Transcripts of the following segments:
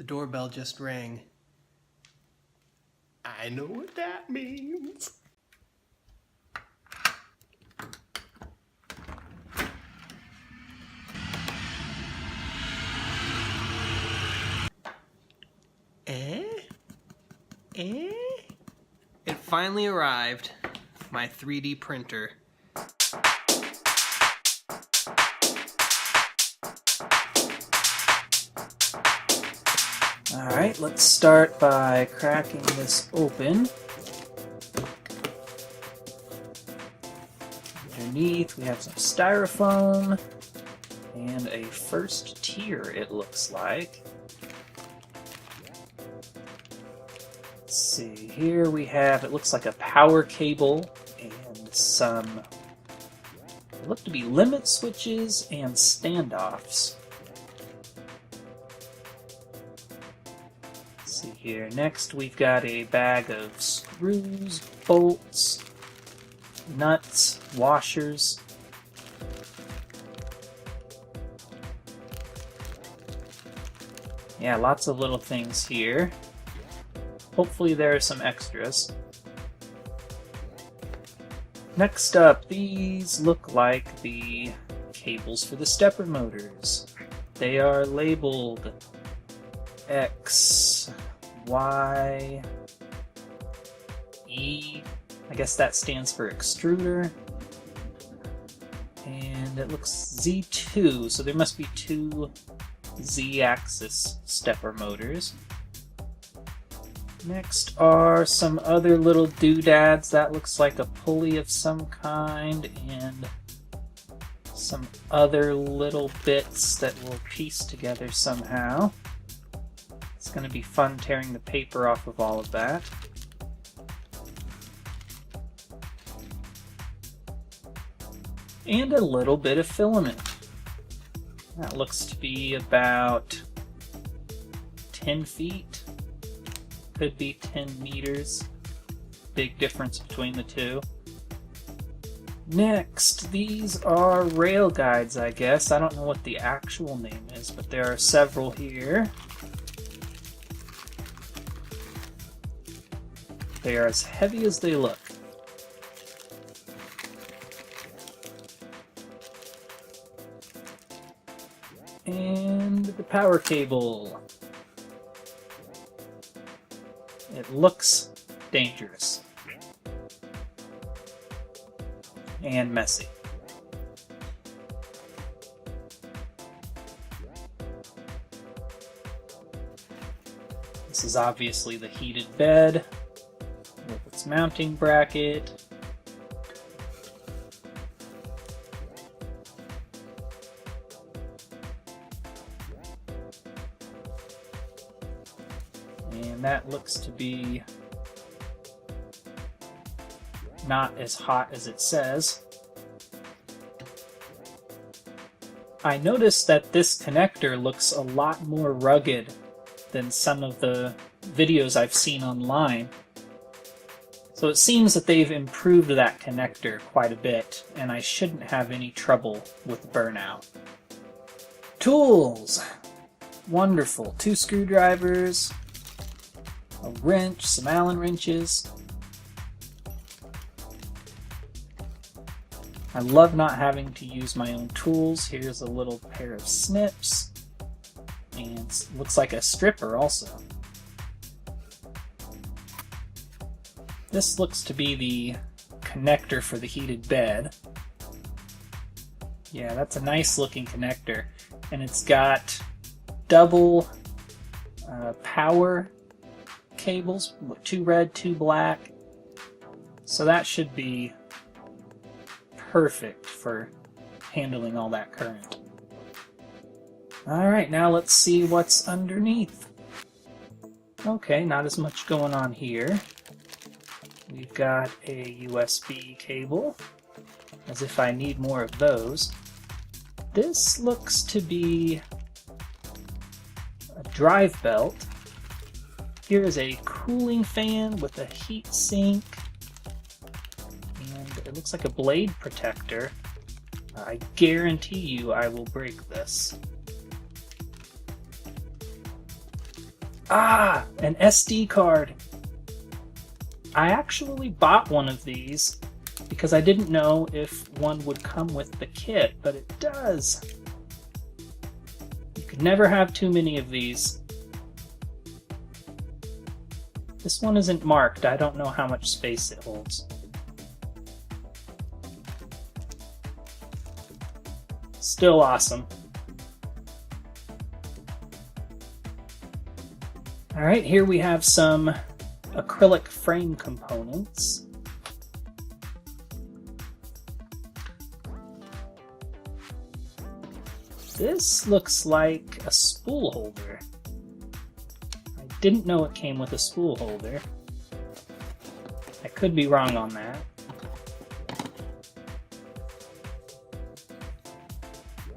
The doorbell just rang. I know what that means. It finally arrived. My 3D printer. Alright, let's start by cracking this open. Underneath we have some styrofoam and a first tier, it looks like. Let's see, here we have, it looks like a power cable and some, they look to be limit switches and standoffs. See here. Next, we've got a bag of screws, bolts, nuts, washers. Yeah, lots of little things here. Hopefully there are some extras. Next up, these look like the cables for the stepper motors. They are labeled X, Y, E, I guess that stands for extruder, and it looks Z2, so there must be two Z-axis stepper motors. Next are some other little doodads. That looks like a pulley of some kind, and some other little bits that will piece together somehow. It's going to be fun tearing the paper off of all of that. And a little bit of filament. That looks to be about 10 feet. Could be 10 meters. Big difference between the two. Next, these are rail guides, I guess. I don't know what the actual name is, but there are several here. They are as heavy as they look. And the power cable. It looks dangerous. And messy. This is obviously the heated bed with its mounting bracket. And that looks to be not as hot as it says. I noticed that this connector looks a lot more rugged than some of the videos I've seen online. So it seems that they've improved that connector quite a bit, and I shouldn't have any trouble with burnout. Tools! Wonderful. 2 screwdrivers, a wrench, some Allen wrenches. I love not having to use my own tools. Here's a little pair of snips, and it looks like a stripper also. This looks to be the connector for the heated bed. Yeah, that's a nice looking connector, and it's got double power cables, 2 red, 2 black, so that should be perfect for handling all that current. Alright, now let's see what's underneath. Okay, not as much going on here. We've got a USB cable, as if I need more of those. This looks to be a drive belt. Here is a cooling fan with a heat sink. It looks like a blade protector. I guarantee you I will break this. Ah, an SD card. I actually bought one of these because I didn't know if one would come with the kit, but it does. You could never have too many of these. This one isn't marked. I don't know how much space it holds. Still awesome. Alright, here we have some acrylic frame components. This looks like a spool holder. I didn't know it came with a spool holder. I could be wrong on that.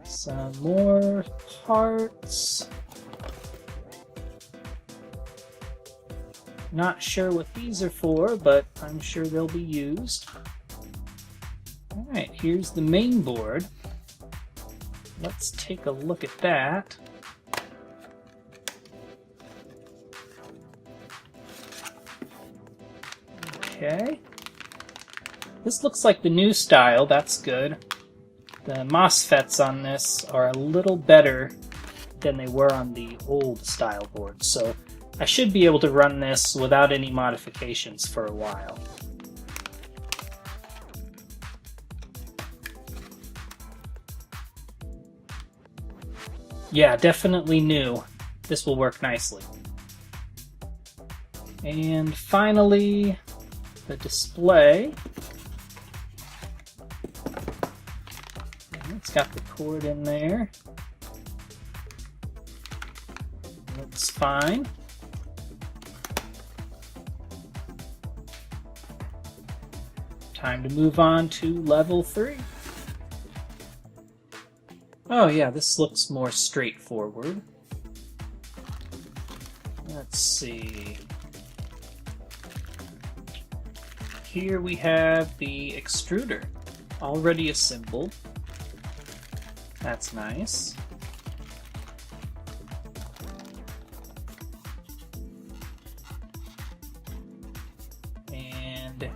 Some more parts. Not sure what these are for, but I'm sure they'll be used. Alright, here's the main board. Let's take a look at that. Okay. This looks like the new style, that's good. The MOSFETs on this are a little better than they were on the old style board, so I should be able to run this without any modifications for a while. Yeah, definitely new. This will work nicely. And finally, the display. It's got the cord in there. Looks fine. Time to move on to level 3. Oh yeah, this looks more straightforward. Let's see. Here we have the extruder, already assembled. That's nice. And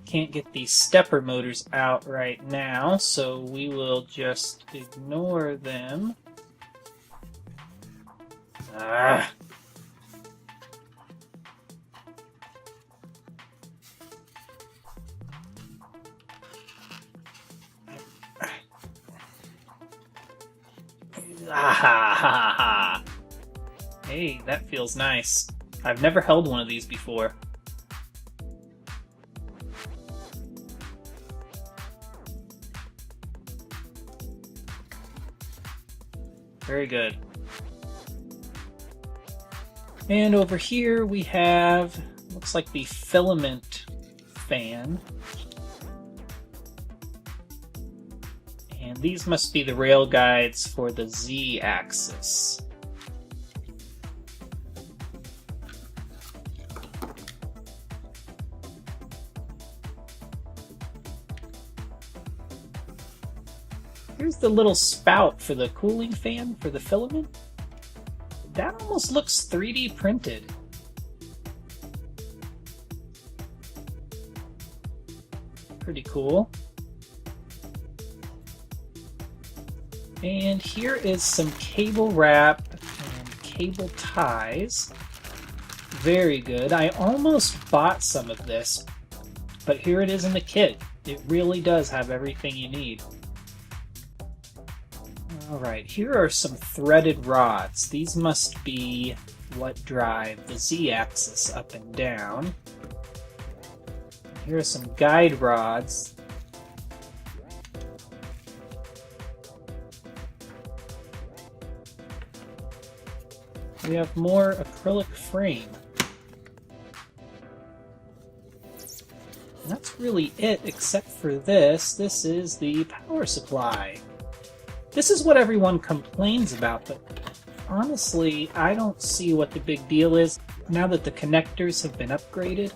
can't get these stepper motors out right now, so we will just ignore them. Ah. Ah ha ha ha. Hey, that feels nice. I've never held one of these before. Very good. And over here we have, looks like the filament fan. And these must be the rail guides for the Z-axis. Here's the little spout for the cooling fan for the filament. That almost looks 3D printed. Pretty cool. And here is some cable wrap and cable ties. Very good. I almost bought some of this, but here it is in the kit. It really does have everything you need. Alright, here are some threaded rods. These must be what drive the Z-axis up and down. Here are some guide rods. We have more acrylic frame. And that's really it, except for this. This is the power supply. This is what everyone complains about, but honestly, I don't see what the big deal is now that the connectors have been upgraded.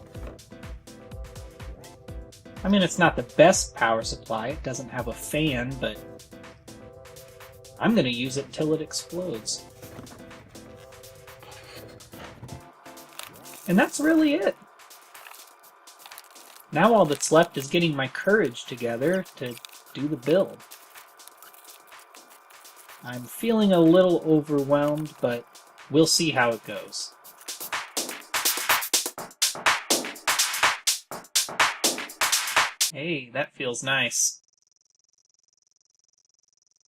I mean, it's not the best power supply. It doesn't have a fan, but I'm going to use it till it explodes. And that's really it. Now all that's left is getting my courage together to do the build. I'm feeling a little overwhelmed, but we'll see how it goes. Hey, that feels nice.